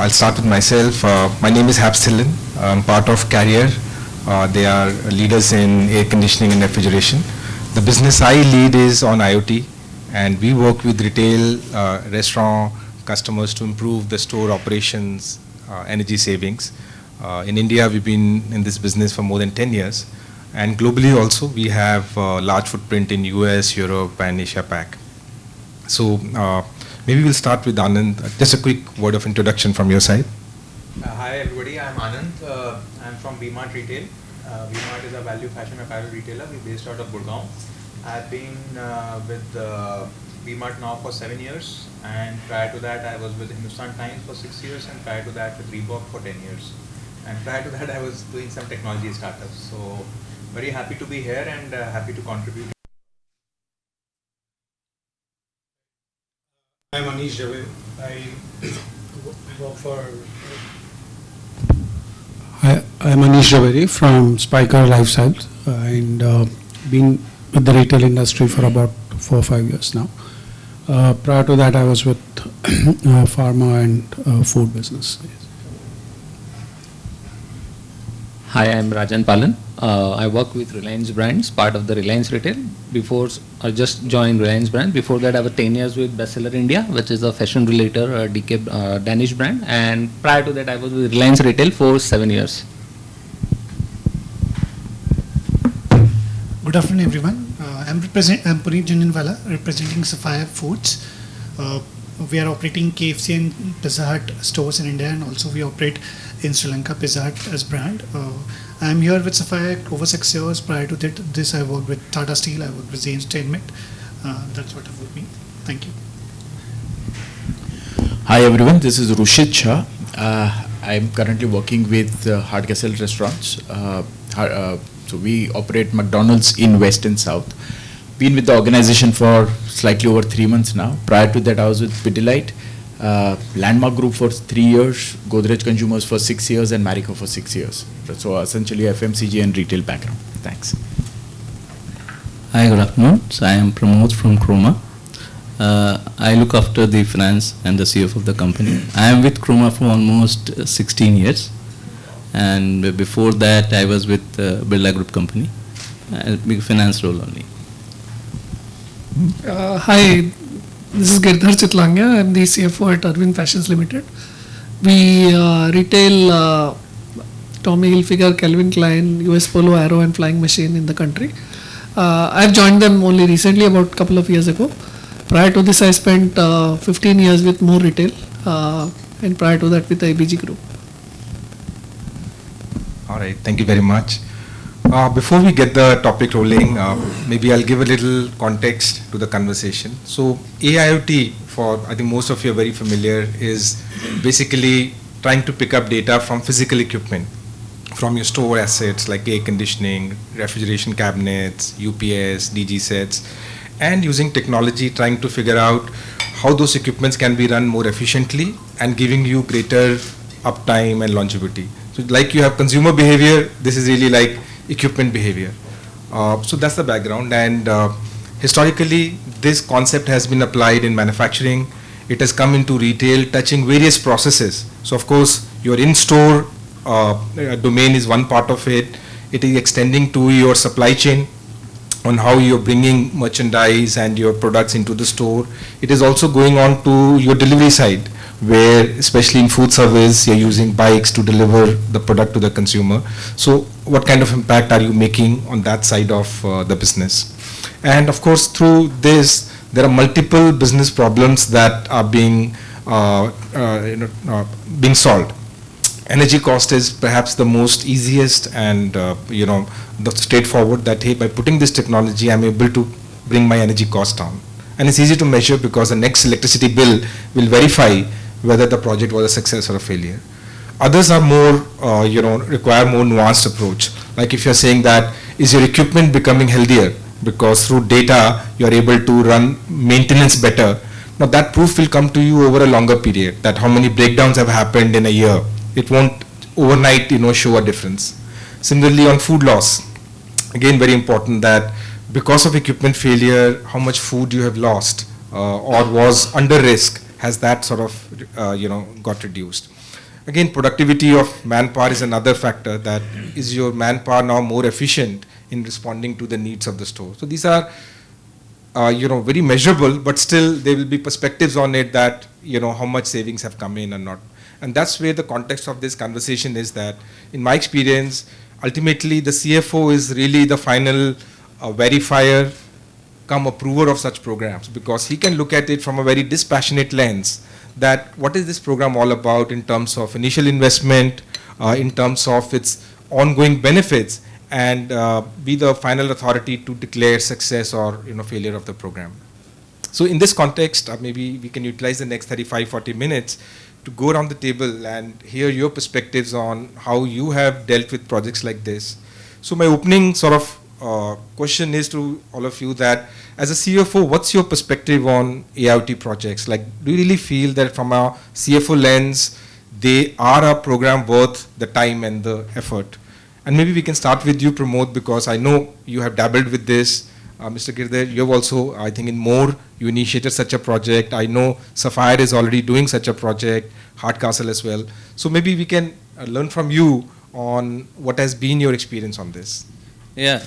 I'll start with myself. My name is HAPS Dhillon. I'm part of Carrier. They are leaders in air conditioning and refrigeration. The business I lead is on IoT, and we work with retail, restaurant customers to improve the store operations, energy savings. In India, we've been in this business for more than 10 years. And globally also, we have a large footprint in US, Europe, and Asia Pac. So maybe we'll start with Anand. Just a quick word of introduction from your side. Hi everybody, I'm Anand. I'm from V-Mart Retail. V-Mart is a value fashion apparel retailer. We're based out of Gurgaon. I've been with V-Mart now for 7 years, and prior to that I was with Hindustan Times for 6 years, and prior to that with Reebok for 10 years. And prior to that I was doing some technology startups. So very happy to be here and happy to contribute. I'm Anish, Jhaveri. I'm Anish Jhaveri from Spykar Lifestyles, and been with the retail industry for about 4 or 5 years now. Prior to that, I was with pharma and food business. Hi, I'm Rajan, Palan. I work with Reliance Brands, part of the Reliance Retail. Before I just joined Reliance Brand. Before that, I was 10 years with Bestseller India, which is a fashion related Danish brand. And prior to that, I was with Reliance Retail for 7 years. Good afternoon, everyone. I'm Punit Jhunjhunwala, representing Sapphire Foods. We are operating KFC and Pizza Hut stores in India, and also we operate in Sri Lanka Pizza Hut as brand. I'm here with Sapphire over 6 years. Prior to this, I worked with Tata Steel, I worked with Zain Entertainment. That's what I've worked with. Thank you. Hi everyone, this is Hrushit, Shah. I'm currently working with Hardcastle Restaurants. So we operate McDonald's in West and South. Been with the organization for slightly over 3 months now. Prior to that, I was with Pidilite, Landmark Group for 3 years, Godrej Consumers for 6 years, and Marico for 6 years. So essentially FMCG and retail background. Thanks. Hi, good afternoon. So I am Pramod from Croma. I look after the finance and the CFO of the company. I am with Croma for almost 16 years. And before that, I was with Birla Group company, a big finance role only. Hi, this is Girdhar Chitlangia. I'm the CFO at Arvind Fashions Limited. We retail Tommy Hilfiger, Calvin Klein, US Polo, Arrow, and Flying Machine in the country. I've joined them only recently, about a couple of years ago. Prior to this, I spent 15 years with More Retail, and prior to that with the ABG Group. All right, thank you very much. Before we get the topic rolling, maybe I'll give a little context to the conversation. So AIoT, for I think most of you are very familiar, is basically trying to pick up data from physical equipment, from your store assets like air conditioning, refrigeration cabinets, UPS, DG sets, and using technology trying to figure out how those equipments can be run more efficiently and giving you greater uptime and longevity. So like you have consumer behavior, this is really like equipment behavior. So that's the background, and historically this concept has been applied in manufacturing. It has come into retail, touching various processes. So of course your in-store domain is one part of it. It is extending to your supply chain on how you're bringing merchandise and your products into the store. It is also going on to your delivery side, where especially in food service you're using bikes to deliver the product to the consumer. So what kind of impact are you making on that side of the business? And of course through this there are multiple business problems that are being being solved. Energy cost is perhaps the most easiest and the straightforward, that hey, by putting this technology I'm able to bring my energy cost down. And it's easy to measure because the next electricity bill will verify whether the project was a success or a failure. Others are more, require more nuanced approach. Like if you're saying that, is your equipment becoming healthier because through data you're able to run maintenance better? Now that proof will come to you over a longer period, that how many breakdowns have happened in a year. It won't overnight, show a difference. Similarly on food loss, again very important that because of equipment failure, how much food you have lost or was under risk, has that sort of, got reduced. Again, productivity of manpower is another factor. That is your manpower now more efficient in responding to the needs of the store. So these are, very measurable, but still there will be perspectives on it that, how much savings have come in or not. And that's where the context of this conversation is that, in my experience, ultimately the CFO is really the final verifier come approver of such programs, because he can look at it from a very dispassionate lens, that what is this program all about in terms of initial investment, in terms of its ongoing benefits, and be the final authority to declare success or failure of the program. So in this context, maybe we can utilize the next 35-40 minutes to go around the table and hear your perspectives on how you have dealt with projects like this. So my opening sort of question is to all of you that, as a CFO, what's your perspective on AIoT projects? Like, do you really feel that from a CFO lens, they are a program worth the time and the effort? And maybe we can start with you, Pramod, because I know you have dabbled with this. Mr. Girdhar, you have also, I think in more, you initiated such a project. I know Sapphire is already doing such a project, Hardcastle as well. So maybe we can learn from you on what has been your experience on this. Yeah,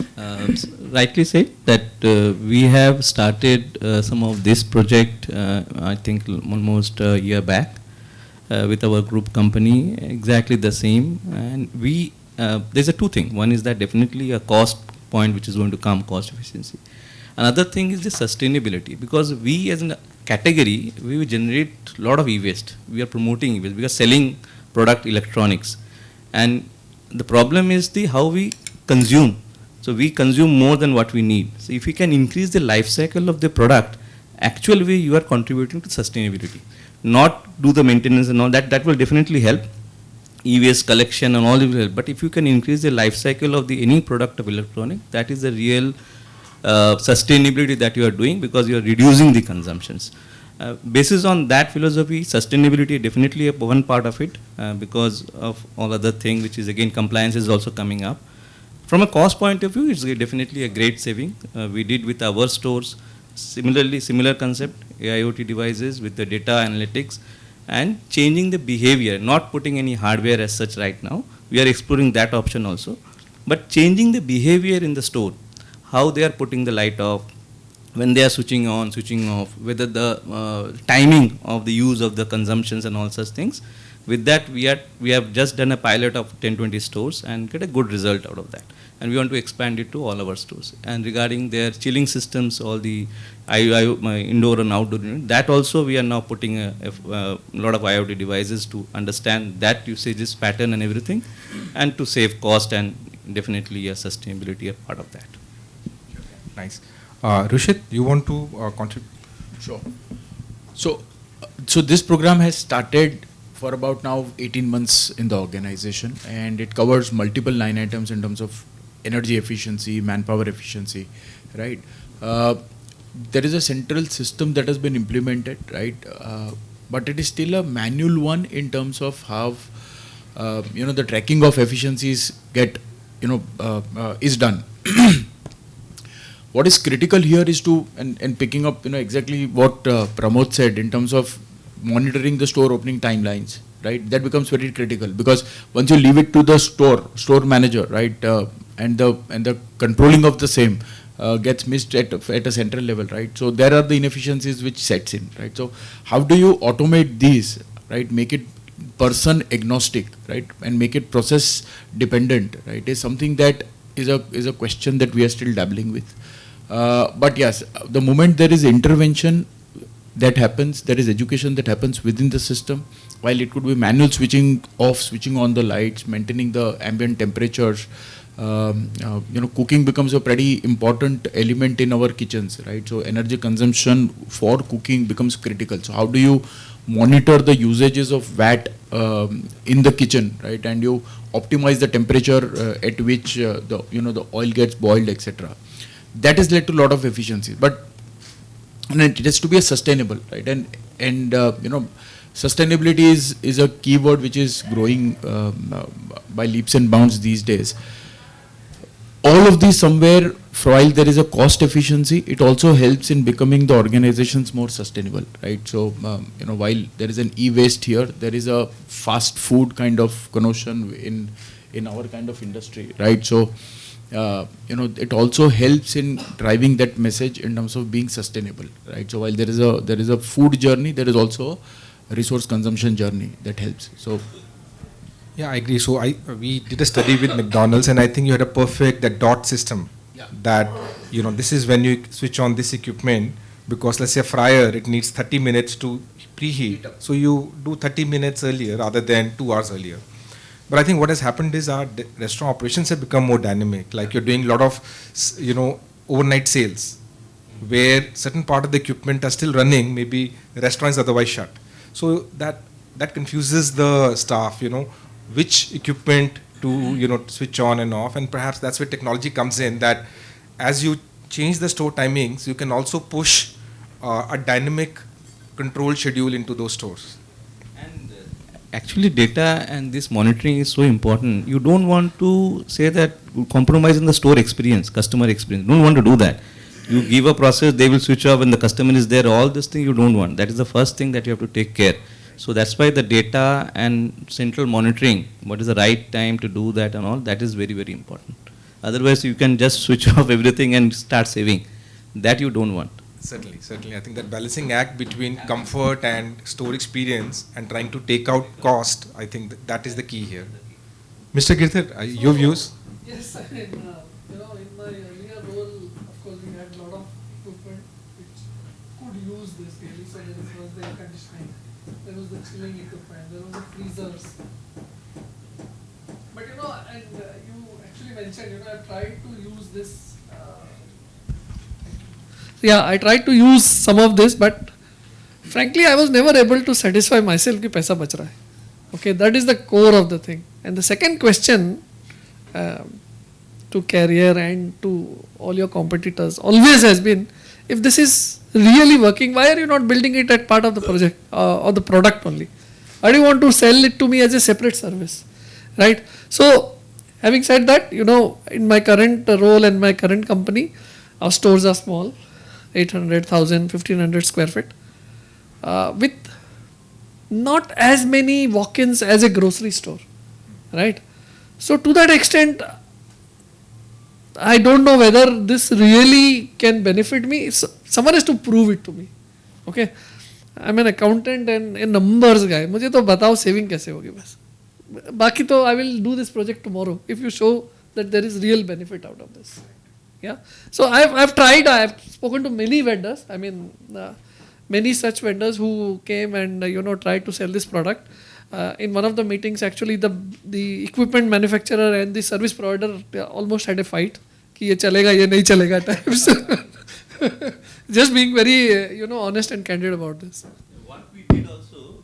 rightly said that we have started some of this project, I think almost a year back with our group company, exactly the same. And we, there's a two things. One is that definitely a cost point which is going to come, cost efficiency. Another thing is the sustainability, because we as a category, we will generate a lot of e-waste. We are promoting e-waste, we are selling product electronics. And the problem is the how we consume. So we consume more than what we need. So if we can increase the life cycle of the product, actually you are contributing to sustainability. Not do the maintenance and all that, that will definitely help. E-waste collection and all will help. But if you can increase the life cycle of the any product of electronic, that is the real sustainability that you are doing, because you are reducing the consumptions. Basis on that philosophy, sustainability definitely one part of it, because of all other things, which is again compliance is also coming up. From a cost point of view, it's definitely a great saving. We did with our stores, similar concept, AIoT devices with the data analytics and changing the behavior, not putting any hardware as such right now. We are exploring that option also. But changing the behavior in the store, how they are putting the light off, when they are switching on, switching off, whether the timing of the use of the consumptions and all such things. With that, we have just done a pilot of 10-20 stores and get a good result out of that. And we want to expand it to all our stores. And regarding their chilling systems, all the indoor and outdoor unit, that also we are now putting a lot of IoT devices to understand that usages pattern and everything, and to save cost and definitely a sustainability a part of that. Nice. Hrushit, you want to contribute? Sure. So this program has started for about now 18 months in the organization, and it covers multiple line items in terms of energy efficiency, manpower efficiency, right? There is a central system that has been implemented, right? But it is still a manual one in terms of how, the tracking of efficiencies is done. What is critical here is to, and picking up, exactly what Pramod said in terms of monitoring the store opening timelines, right? That becomes very critical, because once you leave it to the store manager, right, and the controlling of the same gets missed at a central level, right? So there are the inefficiencies which sets in, right? So how do you automate these, right? Make it person agnostic, right, and make it process dependent, right? Is something that is a question that we are still dabbling with. But yes, the moment there is intervention that happens, there is education that happens within the system. While it could be manual switching off, switching on the lights, maintaining the ambient temperatures, cooking becomes a pretty important element in our kitchens, right? So energy consumption for cooking becomes critical. So how do you monitor the usages of VAT in the kitchen, right? And you optimize the temperature at which the oil gets boiled, etc. That has led to a lot of efficiency, but it has to be a sustainable, right? And sustainability is a keyword which is growing by leaps and bounds these days. all of these somewhere, while there is a cost efficiency, it also helps in becoming the organizations more sustainable, right? So, while there is an e-waste here, there is a fast food kind of connotation in our kind of industry, right? So, it also helps in driving that message in terms of being sustainable, right? So, while there is a food journey, there is also a resource consumption journey that helps. So, Yeah, I agree. So we did a study with McDonald's, and I think you had a perfect that dot system. Yeah. That this is when you switch on this equipment, because let's say a fryer, it needs 30 minutes to preheat. So you do 30 minutes earlier rather than 2 hours earlier. But I think what has happened is our restaurant operations have become more dynamic. Like you're doing a lot of overnight sales, where certain part of the equipment are still running. Maybe the restaurant is otherwise shut. So that confuses the staff. Which equipment to switch on and off, and perhaps that's where technology comes in, that as you change the store timings, you can also push a dynamic control schedule into those stores. And actually data and this monitoring is so important. You don't want to say that compromise in the store experience, customer experience. You don't want to do that. You give a process, they will switch off when the customer is there. All this thing you don't want. That is the first thing that you have to take care. So that's why the data and central monitoring, what is the right time to do that and all, that is very, very important. Otherwise, you can just switch off everything and start saving. That you don't want. Certainly. I think that balancing act between comfort and store experience and trying to take out cost, I think that is the key here. Mr. Girdhar, your views? Yes, I mean, in my earlier role, of course, we had a lot of equipment which could use this really. So there was the air conditioning, there was the chilling equipment, there was the freezers. But and you actually mentioned, I tried to use this. I tried to use some of this, but frankly, I was never able to satisfy myself कि पैसा बच रहा है. Okay, that is the core of the thing. And the second question to Carrier and to all your competitors always has been, if this is really working, why are you not building it at part of the project or the product only? Why do you want to sell it to me as a separate service, right? So, having said that, in my current role and my current company, our stores are small, 800, 1,000, 1,500 square feet, with not as many walk-ins as a grocery store, right? So to that extent, I don't know whether this really can benefit me. Someone has to prove it to me. Okay, I'm an accountant and a numbers guy. मुझे तो बताओ saving कैसे होगी बस. बाकी तो I will do this project tomorrow if you show that there is real benefit out of this. Yeah. So I've tried. I've spoken to many vendors. I mean, many such vendors who came and tried to sell this product. In one of the meetings, actually, the equipment manufacturer and the service provider almost had a fight. कि ये चलेगा ये नहीं चलेगा types. Just being very honest and candid about this. What we did also,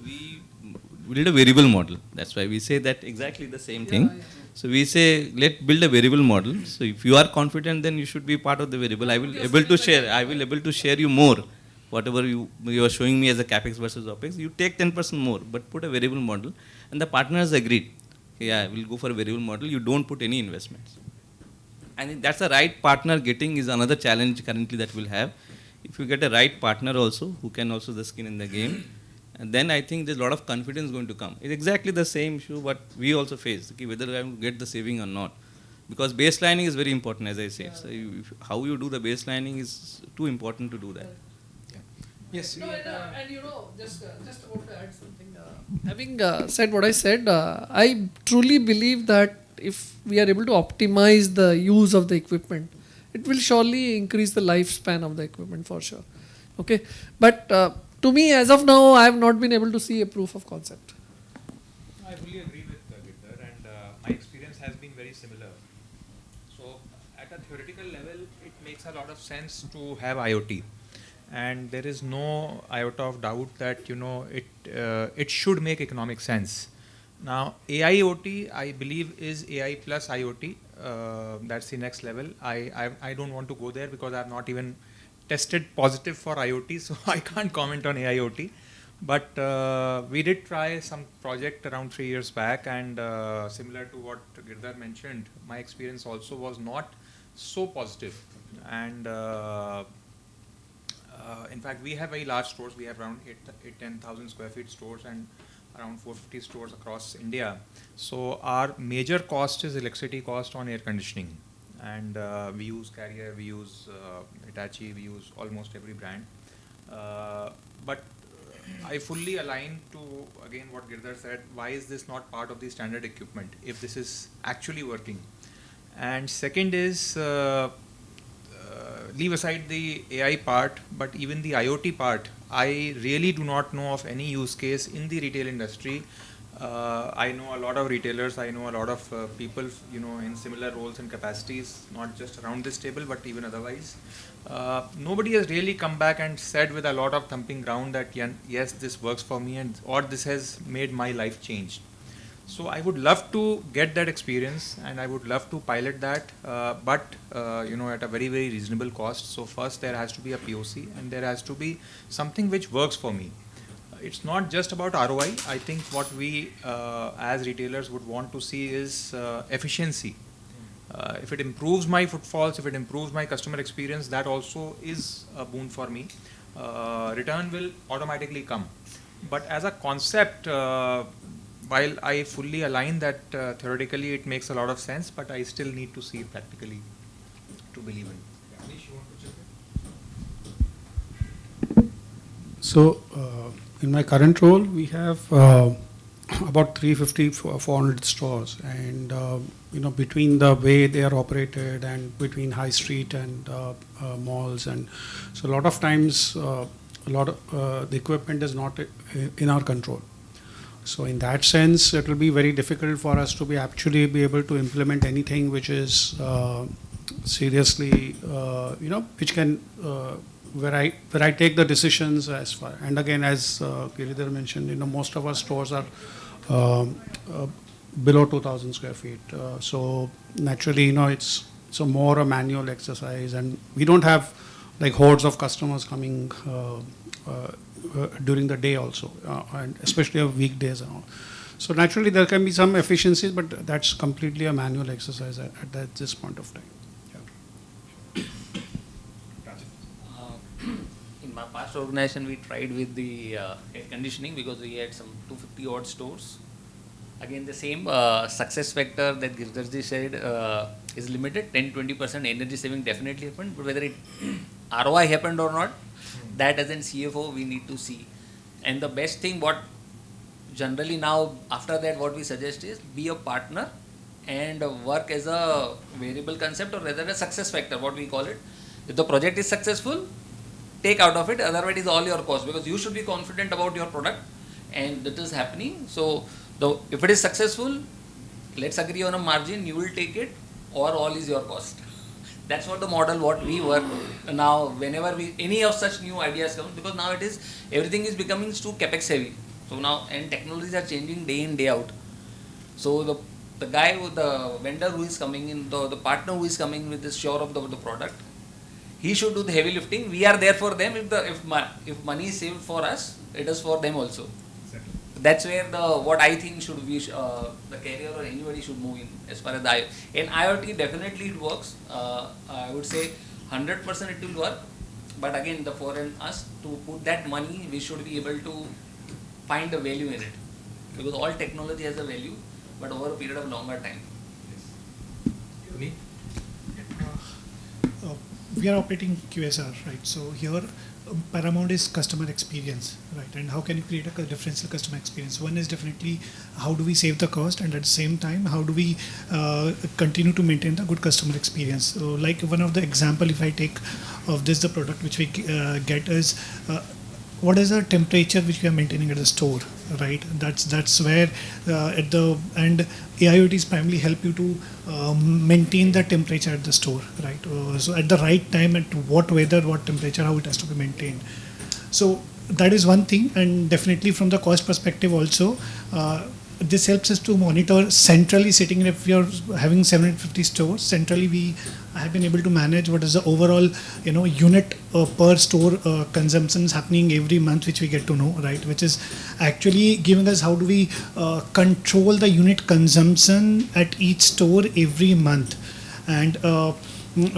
we did a variable model. That's why we say that exactly the same thing. Yeah. So we say, let's build a variable model. So if you are confident, then you should be part of the variable. I will able to share you more. Whatever you are showing me as a capex versus opex, you take 10% more, but put a variable model. And the partners agreed. Yeah, we'll go for a variable model. You don't put any investments. And that's the right partner getting is another challenge currently that we'll have. If you get a right partner also, who can also the skin in the game, and then I think there's a lot of confidence going to come. It's exactly the same issue what we also face, okay, whether I get the saving or not. Because baselining is very important, as I said. Yeah. So how you do the baselining is too important to do that. Yeah. Yes. No, just want to add something. Having said what I said, I truly believe that if we are able to optimize the use of the equipment, it will surely increase the lifespan of the equipment for sure. Okay, but to me, as of now, I have not been able to see a proof of concept. I fully agree with Girdhar, and my experience has been very similar. So, at a theoretical level, it makes a lot of sense to have IoT, and there is no iota of doubt that it should make economic sense. Now, AIoT, I believe, is AI plus IoT. That's the next level. I don't want to go there because I have not even tested positive for IoT, so I can't comment on AIoT. But we did try some project around 3 years back, and similar to what Girdhar mentioned, my experience also was not so positive. And in fact, we have very large stores. We have around 10,000 square feet stores and around 450 stores across India. So our major cost is electricity cost on air conditioning. And we use Carrier, we use Hitachi, we use almost every brand. But I fully align to, again, what Girdhar said, why is this not part of the standard equipment if this is actually working? And second is, leave aside the AI part, but even the IoT part, I really do not know of any use case in the retail industry. I know a lot of retailers, I know a lot of people, in similar roles and capacities, not just around this table, but even otherwise. Nobody has really come back and said with a lot of thumping ground that yes, this works for me, and or this has made my life change. So I would love to get that experience, and I would love to pilot that, but at a very, very reasonable cost. So first there has to be a POC, and there has to be something which works for me. It's not just about ROI. I think what we as retailers would want to see is efficiency. If it improves my footfalls, if it improves my customer experience, that also is a boon for me. Return will automatically come. But as a concept, while I fully align that theoretically it makes a lot of sense, but I still need to see it practically to believe in. Anish, you want to chip in? So, in my current role, we have about 350, 400 stores, and between the way they are operated and between high street and malls, and so a lot of times, the equipment is not in our control. So in that sense, it will be very difficult for us to actually be able to implement anything which is seriously, which can. Where I take the decisions as far, and again, as Girdhar mentioned, most of our stores are below 2,000 square feet. So naturally, it's a more a manual exercise, and we don't have like hordes of customers coming during the day also, and especially on weekdays and all. So naturally, there can be some efficiencies, but that's completely a manual exercise at this point of time. In my past organization, we tried with the air conditioning because we had some 250 odd stores. Again, the same success factor that Girdharji said is limited. 10-20% energy saving definitely happened, but whether it ROI happened or not, that as an CFO we need to see. And the best thing, what generally now after that what we suggest is be a partner and work as a variable concept, or rather a success factor, what we call it. If the project is successful, take out of it, otherwise it is all your cost, because you should be confident about your product and that is happening. So if it is successful, let's agree on a margin, you will take it, or all is your cost. That's what the model what we work now. Whenever any of such new ideas come, because now everything is becoming too capex heavy. So now, and technologies are changing day in, day out. So the guy, the vendor who is coming in, the partner who is coming with this share of the product, he should do the heavy lifting. We are there for them. If money is saved for us, it is for them also. Exactly. That's where what I think should be the carrier or anybody should move in as far as the in IoT. Definitely it works. I would say 100% it will work. But again, for us to put that money, we should be able to find the value in it, because all technology has a value, but over a period of longer time. Yes. We are operating QSR, right? So here, paramount is customer experience, right? And how can you create a differential customer experience? One is definitely how do we save the cost, and at the same time, how do we continue to maintain the good customer experience? So like one of the example, if I take of this, the product which we get is what is the temperature which we are maintaining at the store, right? That's where at the end AIoTs primarily help you to maintain the temperature at the store, right? So at the right time, at what weather, what temperature, how it has to be maintained. So that is one thing, and definitely from the cost perspective also, this helps us to monitor centrally sitting. If we are having 750 stores, centrally we have been able to manage what is the overall unit per store consumptions happening every month, which we get to know, right? Which is actually giving us how do we control the unit consumption at each store every month. And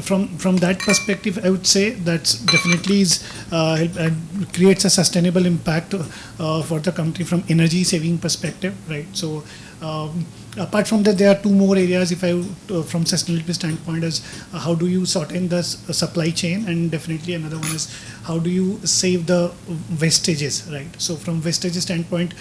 from that perspective, I would say that's definitely is and creates a sustainable impact for the company from energy saving perspective, right? So apart from that, there are two more areas. If I from sustainability standpoint, is how do you sort in the supply chain, and definitely another one is how do you save the wastages, right? So from wastages standpoint,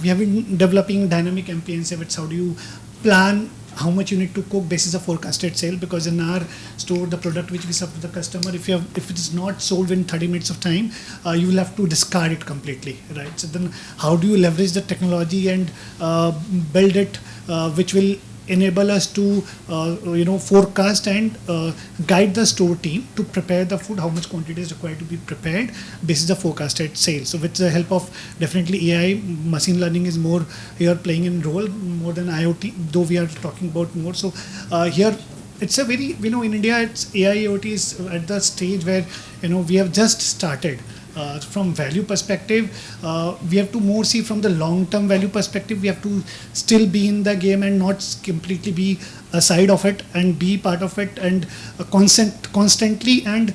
we have been developing dynamic MPNC, which how do you plan how much you need to cook basis of forecasted sale, because in our store the product which we serve to the customer, if it is not sold in 30 minutes of time, you will have to discard it completely, right? So then how do you leverage the technology and build it which will enable us to forecast and guide the store team to prepare the food, how much quantity is required to be prepared basis of forecasted sales. So with the help of definitely AI, machine learning is more here playing in role more than IoT, though we are talking about more. So here it's a very, in India, it's AIoT is at the stage where we have just started. From value perspective, we have to more see from the long-term value perspective. We have to still be in the game and not completely be a side of it, and be part of it, and constantly and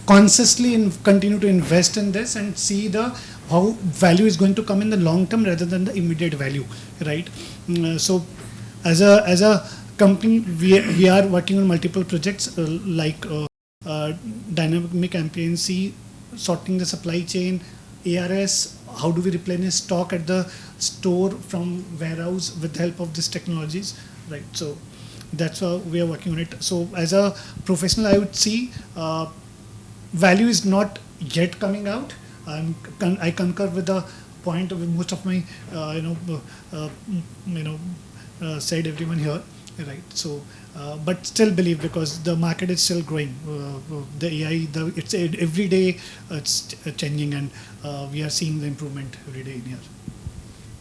consciously continue to invest in this and see the how value is going to come in the long term rather than the immediate value, right? So as a company, we are working on multiple projects like dynamic MPNC, sorting the supply chain, ARS, how do we replenish stock at the store from warehouse with the help of these technologies, right? So that's how we are working on it. So as a professional, I would see value is not yet coming out. I concur with the point of most of my said everyone here, right? So but still believe, because the market is still growing. The AI, it's every day it's changing, and we are seeing the improvement every day in here.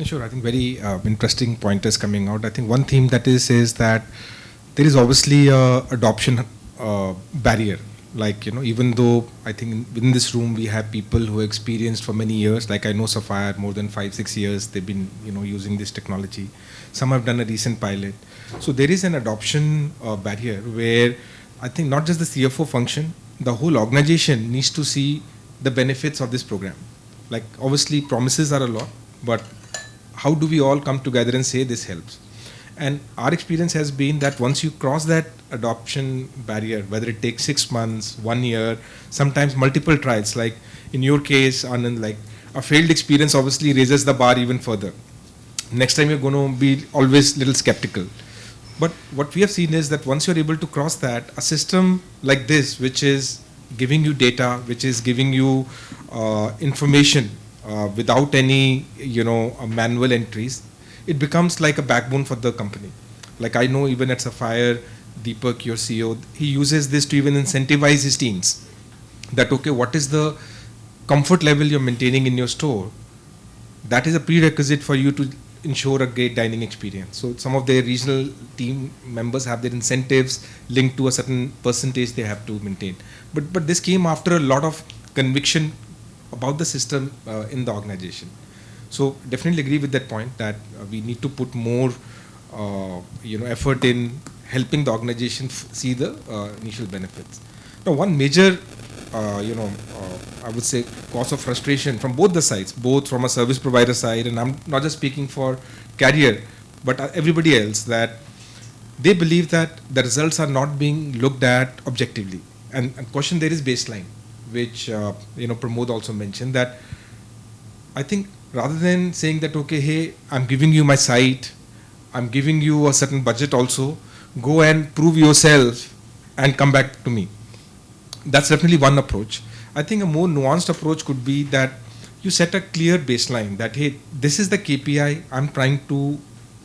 Sure, I think very interesting pointers coming out. I think one theme that is that there is obviously a adoption barrier. Like, even though I think within this room we have people who are experienced for many years, like I know Sapphire, more than 5-6 years, they've been, using this technology. Some have done a recent pilot. So there is an adoption barrier where I think not just the CFO function, the whole organization needs to see the benefits of this program. Like obviously promises are a lot, but how do we all come together and say this helps? And our experience has been that once you cross that adoption barrier, whether it takes 6 months, 1 year, sometimes multiple trials, like in your case, Anand, like a failed experience obviously raises the bar even further. Next time you're going to be always a little skeptical. But what we have seen is that once you're able to cross that, a system like this, which is giving you data, which is giving you information without any, manual entries, it becomes like a backbone for the company. Like I know even at Sapphire, Deepak, your CEO, he uses this to even incentivize his teams. That, okay, what is the comfort level you're maintaining in your store? That is a prerequisite for you to ensure a great dining experience. So some of their regional team members have their incentives linked to a certain percentage they have to maintain. But this came after a lot of conviction about the system in the organization. So definitely agree with that point that we need to put more effort in helping the organization see the initial benefits. Now one major I would say cause of frustration from both the sides, both from a service provider side, and I'm not just speaking for carrier, but everybody else, that they believe that the results are not being looked at objectively. And question there is baseline, which Pramod also mentioned, that I think rather than saying that, okay, hey, I'm giving you my site, I'm giving you a certain budget also, go and prove yourself and come back to me. That's definitely one approach. I think a more nuanced approach could be that you set a clear baseline that, hey, this is the KPI I'm trying to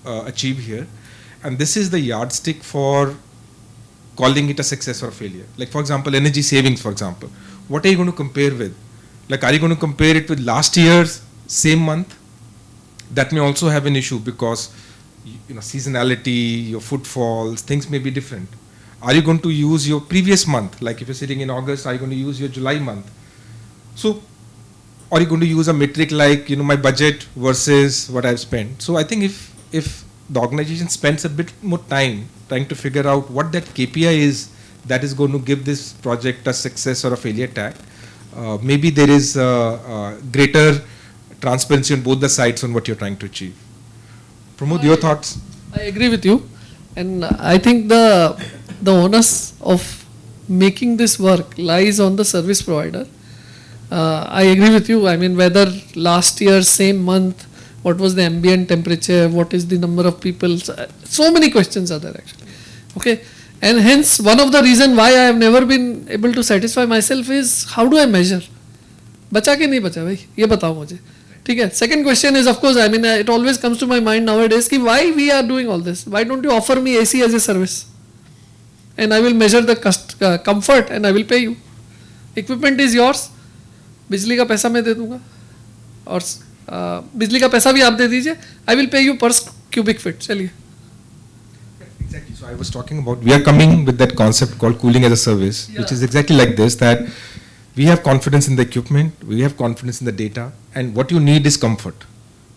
achieve here, and this is the yardstick for calling it a success or a failure. Like for example, energy savings, for example. What are you going to compare with? Like, are you going to compare it with last year's same month? That may also have an issue because seasonality, your footfalls, things may be different. Are you going to use your previous month? Like if you're sitting in August, are you going to use your July month? So, are you going to use a metric like, my budget versus what I've spent? So I think if the organization spends a bit more time trying to figure out what that KPI is that is going to give this project a success or a failure tag. Maybe there is greater transparency on both the sides on what you're trying to achieve. Pramod, your thoughts? I agree with you, and I think the onus of making this work lies on the service provider. I agree with you. I mean, whether last year, same month, what was the ambient temperature, what is the number of people, so many questions are there actually. Okay, and hence one of the reason why I have never been able to satisfy myself is how do I measure? बचा के नहीं बचा भाई, ये बताओ मुझे. ठीक है. Second question is, of course, I mean, it always comes to my mind nowadays कि why we are doing all this? Why don't you offer me AC as a service? And I will measure the comfort and I will pay you. Equipment is yours. बिजली का पैसा मैं दे दूंगा और बिजली का पैसा भी आप दे दीजिए. I will pay you per cubic feet. चलिए. Exactly. So I was talking about, we are coming with that concept called cooling as a service, which is exactly like this, that we have confidence in the equipment, we have confidence in the data, and what you need is comfort.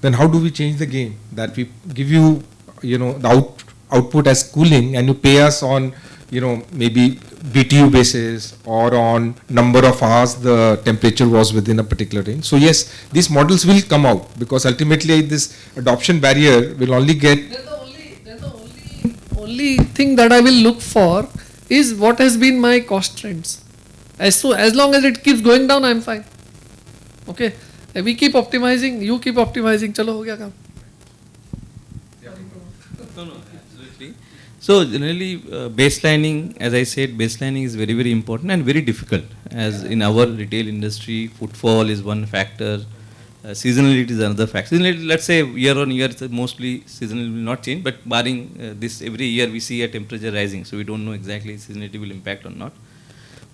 Then how do we change the game? That we give you, the output as cooling, and you pay us on, maybe BTU basis or on number of hours the temperature was within a particular range. So yes, these models will come out because ultimately this adoption barrier will only get. Then the only thing that I will look for is what has been my cost trends. As long as it keeps going down, I am fine. Okay, we keep optimizing, you keep optimizing. चलो हो गया काम. No, absolutely. So generally, baselining, as I said, baselining is very, very important and very difficult. As in our retail industry, footfall is one factor, seasonality is another factor. Seasonality, let's say year on year, mostly seasonality will not change, but barring this, every year we see a temperature rising, so we don't know exactly seasonality will impact or not.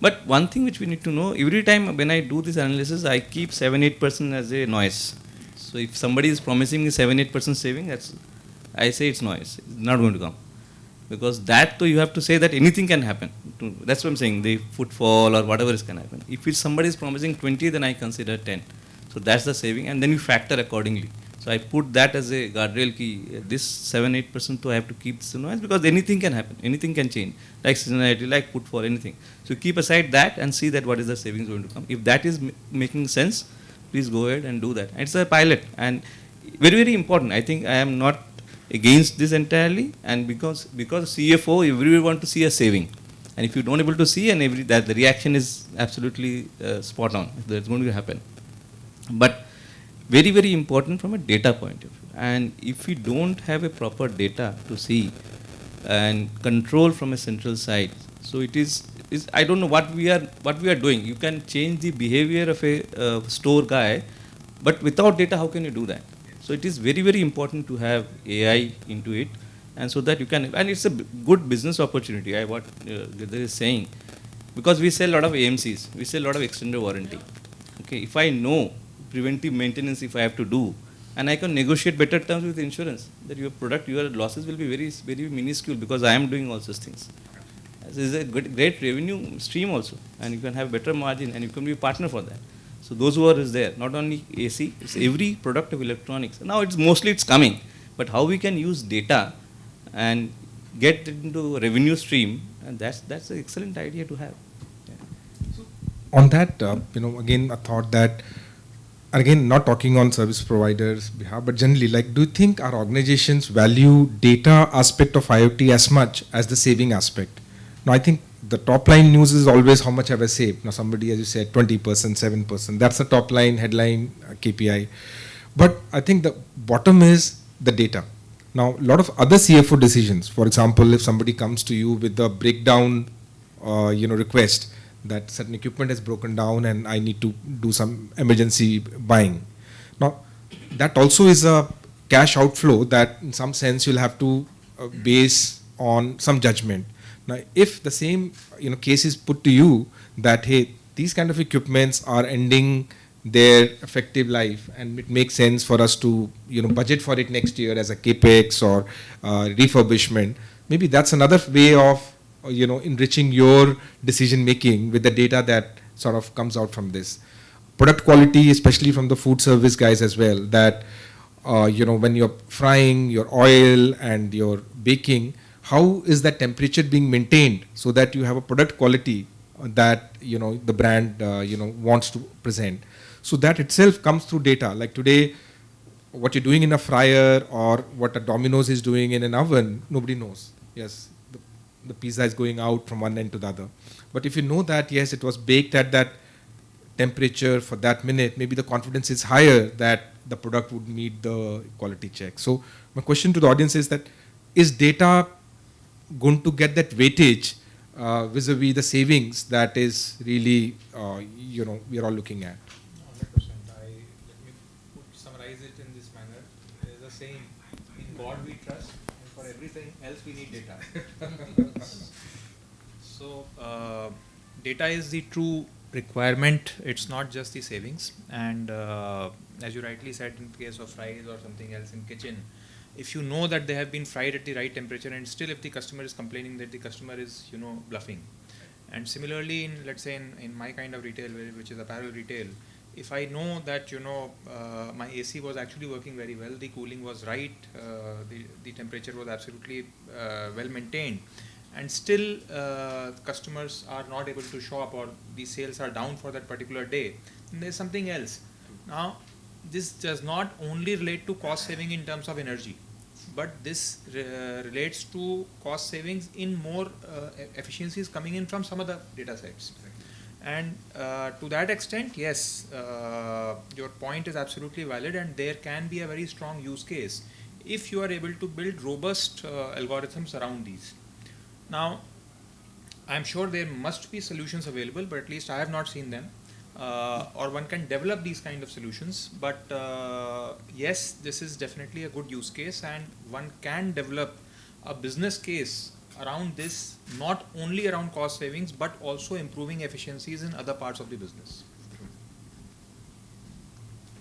But one thing which we need to know, every time when I do this analysis, I keep 7-8% as a noise. So if somebody is promising me 7-8% saving, I say it's noise. It's not going to come. Because that, you have to say that anything can happen. That's what I'm saying, the footfall or whatever is can happen. If somebody is promising 20, then I consider 10. So that's the saving, and then you factor accordingly. So I put that as a guardrail key. This 7-8% I have to keep this noise because anything can happen, anything can change, like seasonality, like footfall, anything. So keep aside that and see that what is the savings going to come. If that is making sense, please go ahead and do that. And it's a pilot and very, very important. I think I am not against this entirely, and because CFO, everyone want to see a saving. And if you don't able to see, and that the reaction is absolutely spot on. That's going to happen. But very, very important from a data point of view. And if we don't have a proper data to see and control from a central side, so it is I don't know what we are doing. You can change the behavior of a store guy, but without data, how can you do that? So it is very, very important to have AI into it, and so that you can, and it's a good business opportunity. What Girdhar is saying, because we sell a lot of AMCs, we sell a lot of extended warranty. Okay, if I know preventive maintenance, if I have to do, and I can negotiate better terms with insurance, that your product, your losses will be very, very minuscule because I am doing all such things. This is a great revenue stream also, and you can have better margin, and you can be a partner for that. So those who are there, not only AC, it's every product of electronics. Now it's mostly coming, but how we can use data and get it into a revenue stream, and that's an excellent idea to have. Yeah. So on that, again a thought that, again not talking on service providers' behalf, but generally, like, do you think our organizations value data aspect of IoT as much as the saving aspect? Now I think the top line news is always how much have I saved. Now somebody, as you said, 20%, 7%, that's the top line headline KPI. But I think the bottom is the data. Now a lot of other CFO decisions, for example, if somebody comes to you with a breakdown request that certain equipment has broken down and I need to do some emergency buying. Now that also is a cash outflow that in some sense you'll have to base on some judgment. Now, if the same case is put to you that, hey, these kind of equipments are ending their effective life, and it makes sense for us to budget for it next year as a capex or refurbishment, maybe that's another way of enriching your decision making with the data that sort of comes out from this. Product quality, especially from the food service guys as well, that when you're frying your oil and you're baking, how is that temperature being maintained so that you have a product quality that the brand wants to present. So that itself comes through data. Like today, what you're doing in a fryer or what a Domino's is doing in an oven, nobody knows. Yes, the pizza is going out from one end to the other. But if you know that, yes, it was baked at that temperature for that minute, maybe the confidence is higher that the product would meet the quality check. So my question to the audience is that, is data going to get that weightage vis-a-vis the savings that is really, we are all looking at? 100%. Let me summarize it in this manner. There is a saying, in God we trust, and for everything else we need data. So, data is the true requirement. It's not just the savings. And as you rightly said, in case of fries or something else in kitchen, if you know that they have been fried at the right temperature, and still if the customer is complaining that the customer is bluffing. And similarly, in let's say in my kind of retail, which is apparel retail, if I know that my AC was actually working very well, the cooling was right, the temperature was absolutely well maintained, and still customers are not able to show up or the sales are down for that particular day, then there's something else. Now, this does not only relate to cost saving in terms of energy, but this relates to cost savings in more efficiencies coming in from some other data sets. And to that extent, yes, your point is absolutely valid, and there can be a very strong use case if you are able to build robust algorithms around these. Now, I'm sure there must be solutions available, but at least I have not seen them. Or one can develop these kind of solutions, but yes, this is definitely a good use case, and one can develop a business case around this, not only around cost savings, but also improving efficiencies in other parts of the business.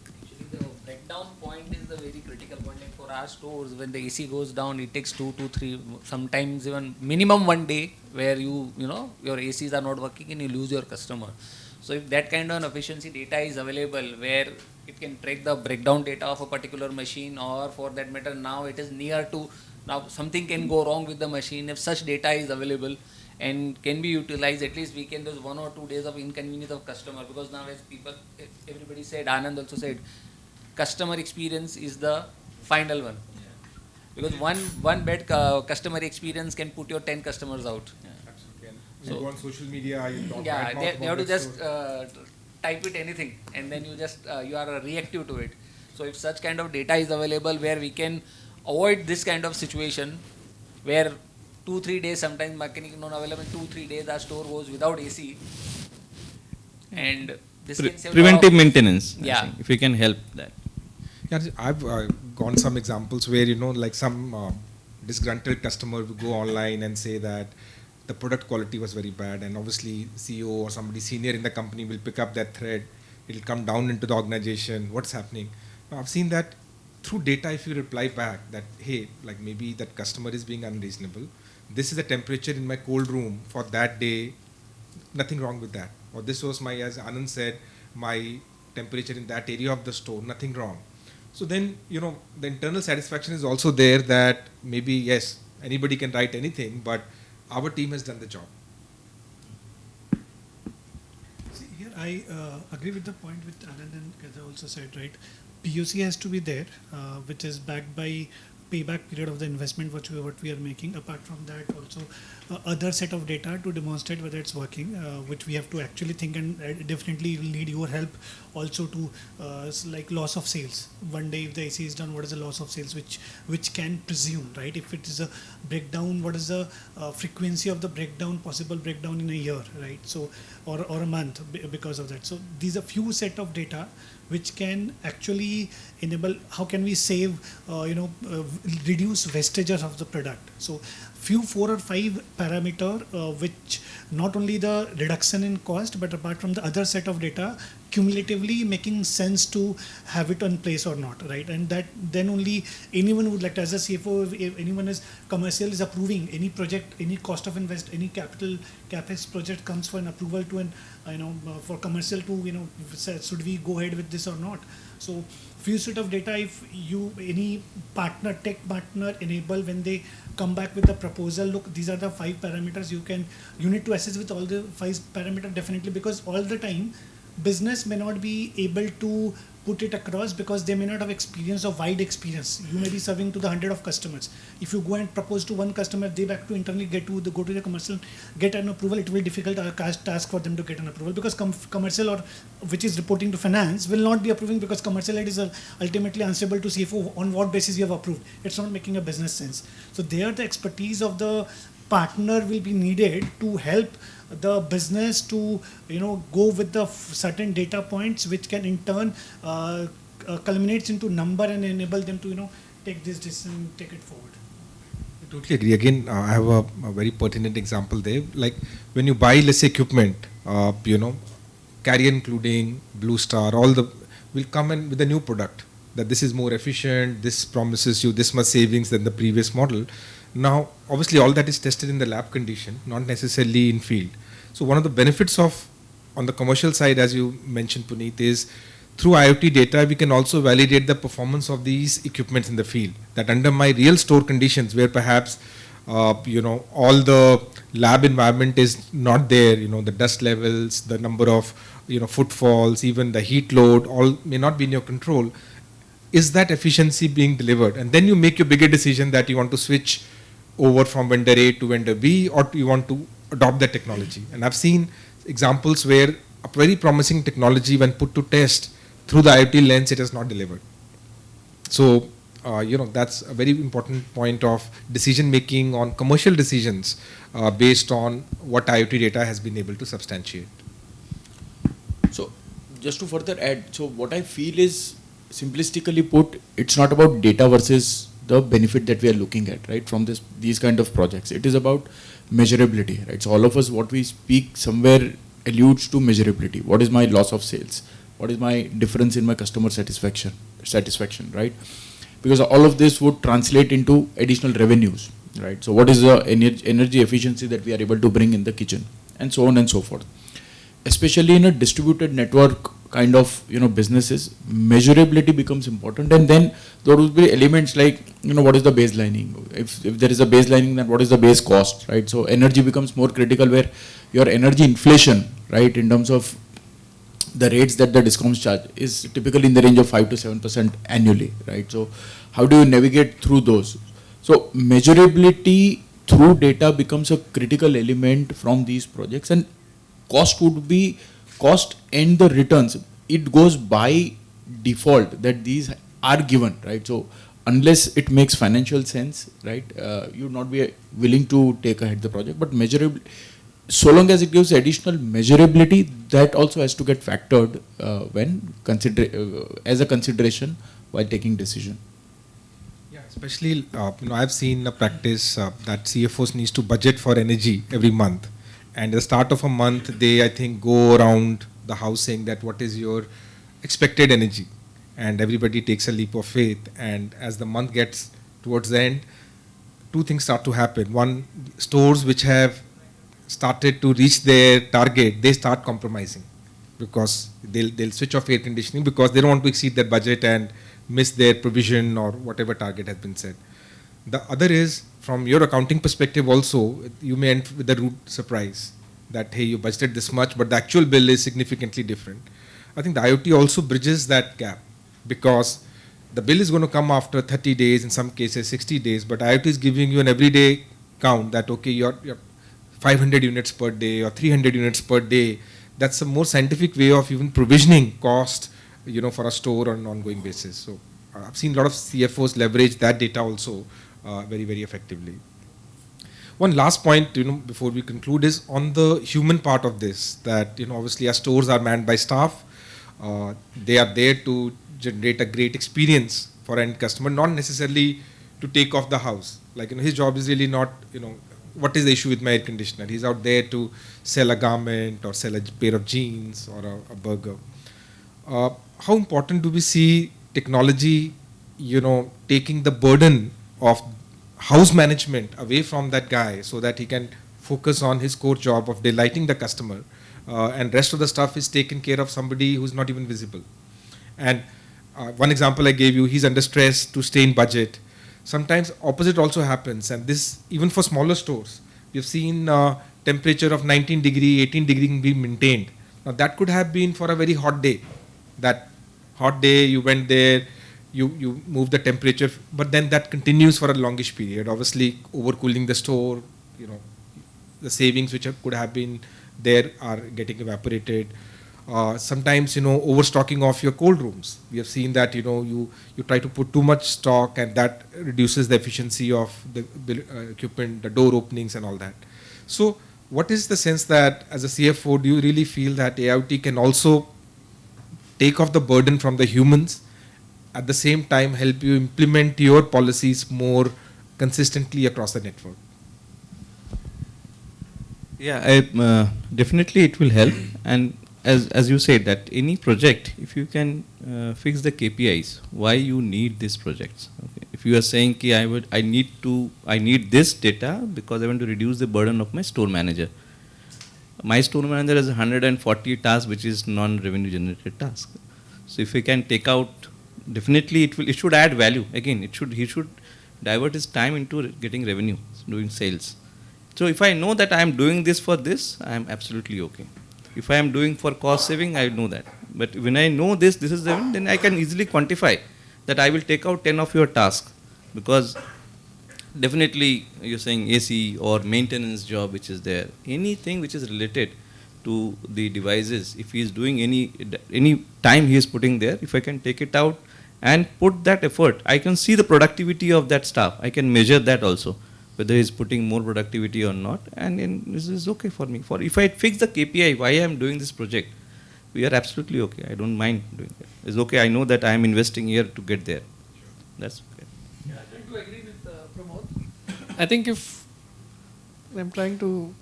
Actually, the breakdown point is the very critical point. Like for our stores, when the AC goes down, it takes 2 to 3, sometimes even minimum 1 day, where your ACs are not working and you lose your customer. So if that kind of efficiency data is available, where it can track the breakdown data of a particular machine, or for that matter, now it is near to, now something can go wrong with the machine. If such data is available and can be utilized, at least we can do 1 or 2 days of inconvenience of customer, because now as everybody said, Anand also said, customer experience is the final one. Because one bad customer experience can put your 10 customers out. So, you go on social media, you talk they have to just type it anything, and then you are reactive to it. So if such kind of data is available, where we can avoid this kind of situation, where 2-3 days, sometimes mechanic not available, 2-3 days our store goes without AC, and this can save preventive maintenance. Yeah. I think, if you can help that. Yeah, I've gone some examples where like some disgruntled customer will go online and say that the product quality was very bad, and obviously CEO or somebody senior in the company will pick up that thread. It'll come down into the organization. What's happening? Now, I've seen that through data. If you reply back that, hey, like maybe that customer is being unreasonable. This is the temperature in my cold room for that day. Nothing wrong with that. Or this was my, as Anand said, my temperature in that area of the store. Nothing wrong. So then, the internal satisfaction is also there that maybe, yes, anybody can write anything, but our team has done the job. See, here I agree with the point which Anand and Girdhar also said, right? POC has to be there, which is backed by payback period of the investment what we are making. Apart from that, also other set of data to demonstrate whether it's working, which we have to actually think, and definitely will need your help also to like loss of sales. One day if the AC is done, what is the loss of sales, which can presume, right? If it is a breakdown, what is the frequency of the breakdown, possible breakdown in a year, right? So or a month because of that. So these are few set of data which can actually enable how can we save, reduce wastages of the product. So few 4 or 5 parameter which not only the reduction in cost, but apart from the other set of data, cumulatively making sense to have it in place or not, right? And that then only anyone would like to, as a CFO, if anyone is commercial is approving any project, any cost of invest, any capital CapEx project comes for an approval to an, for commercial to, should we go ahead with this or not? So few set of data, if you any partner, tech partner enable when they come back with the proposal, look, these are the 5 parameters you need to assess with all the 5 parameters definitely, because all the time business may not be able to put it across because they may not have experience or wide experience. You may be serving to the 100 of customers. If you go and propose to one customer, they back to internally go to the commercial, get an approval, it will be difficult task for them to get an approval, because commercial or which is reporting to finance will not be approving, because commercial head is ultimately answerable to CFO on what basis you have approved. It's not making a business sense. So there the expertise of the partner will be needed to help the business to go with the certain data points which can in turn culminates into number and enable them to take this decision, take it forward. I totally agree. Again, I have a very pertinent example there. Like when you buy, let's say, equipment, carrier including Blue Star, all the will come in with a new product that this is more efficient, this promises you this much savings than the previous model. Now, obviously, all that is tested in the lab condition, not necessarily in field. So one of the benefits of, on the commercial side, as you mentioned, Punit, is through IoT data, we can also validate the performance of these equipments in the field. That under my real store conditions, where perhaps, all the lab environment is not there, the dust levels, the number of, footfalls, even the heat load, all may not be in your control. Is that efficiency being delivered? And then you make your bigger decision that you want to switch over from vendor A to vendor B, or you want to adopt that technology. And I've seen examples where a very promising technology, when put to test through the IoT lens, it has not delivered. So, that's a very important point of decision making on commercial decisions based on what IoT data has been able to substantiate. So, just to further add, so what I feel is, simplistically put, it's not about data versus the benefit that we are looking at, right, from these kind of projects. It is about measurability, right? So all of us, what we speak somewhere alludes to measurability. What is my loss of sales? What is my difference in my customer satisfaction, right? Because all of this would translate into additional revenues, right? So what is the energy efficiency that we are able to bring in the kitchen, and so on and so forth. Especially in a distributed network kind of businesses, measurability becomes important, and then there will be elements like what is the baselining. If there is a baselining, then what is the base cost, right? So energy becomes more critical, where your energy inflation, right, in terms of the rates that the discoms charge is typically in the range of 5 to 7% annually, right? So how do you navigate through those? So measurability through data becomes a critical element from these projects, and cost would be cost and the returns. It goes by default that these are given, right? So unless it makes financial sense, right, you would not be willing to take ahead the project. But measurable, so long as it gives additional measurability, that also has to get factored when as a consideration while taking decision. Yeah, especially I've seen a practice that CFOs needs to budget for energy every month. And at the start of a month, they, I think, go around the house saying that what is your expected energy? And everybody takes a leap of faith. And as the month gets towards the end, two things start to happen. One, stores which have started to reach their target, they start compromising because they'll switch off air conditioning because they don't want to exceed their budget and miss their provision or whatever target has been set. The other is, from your accounting perspective also, you may end with a rude surprise that, hey, you budgeted this much, but the actual bill is significantly different. I think the IoT also bridges that gap because the bill is going to come after 30 days, in some cases 60 days, but IoT is giving you an everyday count that, okay, you're 500 units per day or 300 units per day. That's a more scientific way of even provisioning cost, for a store on an ongoing basis. So I've seen a lot of CFOs leverage that data also very, very effectively. One last point, before we conclude is on the human part of this, that, obviously our stores are manned by staff. They are there to generate a great experience for end customer, not necessarily to take off the house. Like, his job is really not, what is the issue with my air conditioner? He's out there to sell a garment or sell a pair of jeans or a burger. How important do we see technology, taking the burden of house management away from that guy so that he can focus on his core job of delighting the customer, and rest of the stuff is taken care of somebody who's not even visible. And one example I gave you, he's under stress to stay in budget. sometimes opposite also happens, and this even for smaller stores. We've seen temperature of 19 degree, 18 degree being maintained. Now that could have been for a very hot day. That hot day you went there, you move the temperature, but then that continues for a longish period. Obviously, overcooling the store, the savings which could have been there are getting evaporated. Sometimes, overstocking of your cold rooms. We have seen that, you try to put too much stock, and that reduces the efficiency of the equipment, the door openings and all that. So what is the sense that as a CFO, do you really feel that AIoT can also take off the burden from the humans, at the same time help you implement your policies more consistently across the network? Yeah, definitely it will help. And as you said, that any project, if you can fix the KPIs, why you need these projects. Okay. If you are saying, I need this data because I want to reduce the burden of my store manager. My store manager has 140 tasks, which is non-revenue generated tasks. So if we can take out, definitely it should add value. Again, he should divert his time into getting revenue, doing sales. So if I know that I am doing this for this, I am absolutely okay. If I am doing for cost saving, I know that. But when I know this is the event, then I can easily quantify that I will take out 10 of your tasks, because definitely you're saying AC or maintenance job which is there, anything which is related to the devices, if he is doing any time he is putting there, if I can take it out and put that effort, I can see the productivity of that staff. I can measure that also, whether he is putting more productivity or not, and this is okay for me. For if I fix the KPI, why I am doing this project, we are absolutely okay. I don't mind doing that. It's okay. I know that I am investing here to get there. That's okay. Yeah, I tend to agree with Pramod. I think if I'm trying to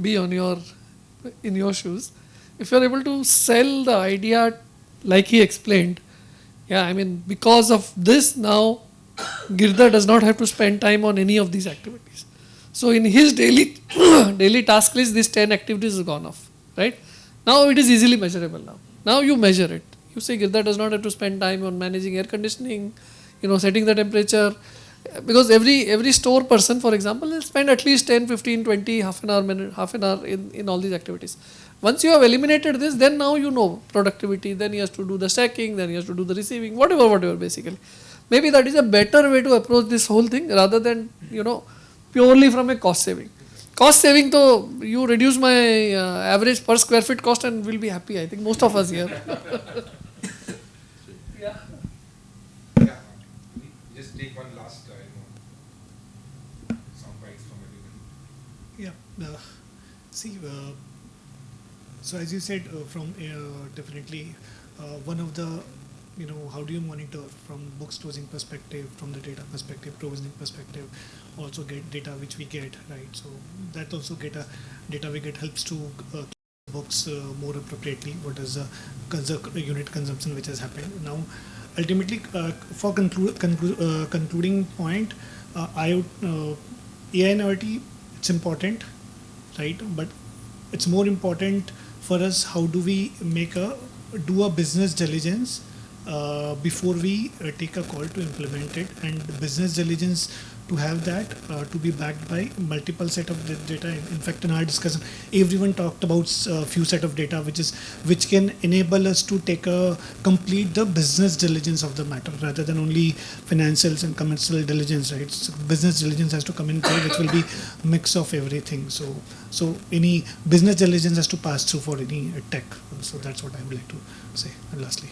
be in your shoes, if you're able to sell the idea like he explained, because of this now, Girdhar does not have to spend time on any of these activities. So in his daily task list, these 10 activities have gone off, right? Now it is easily measurable now. Now you measure it. You say Girdhar does not have to spend time on managing air conditioning, setting the temperature. Because every store person, for example, will spend at least 10, 15, 20, half an hour in all these activities. Once you have eliminated this, then now you know productivity, then he has to do the stacking, then he has to do the receiving, whatever basically. Maybe that is a better way to approach this whole thing rather than, purely from a cost saving. Cost saving, though, you reduce my average per square feet cost and we'll be happy, I think, most of us here. Yeah. Just take one last sound bites from everybody. Yeah. So as you said, from definitely one of the, how do you monitor from bookstores perspective, from the data perspective, provisioning perspective, also get data which we get, right? So that also data we get helps to keep books more appropriately. What is the unit consumption which has happened now? Ultimately, for concluding point, AI and IoT, it's important, right? But it's more important for us, how do we do a business diligence before we take a call to implement it, and business diligence to have that to be backed by multiple set of data. In fact, in our discussion, everyone talked about few set of data which can enable us to complete the business diligence of the matter rather than only financials and commercial diligence, right? So business diligence has to come in play, which will be mix of everything. So any business diligence has to pass through for any tech. So that's what I would like to say. And lastly.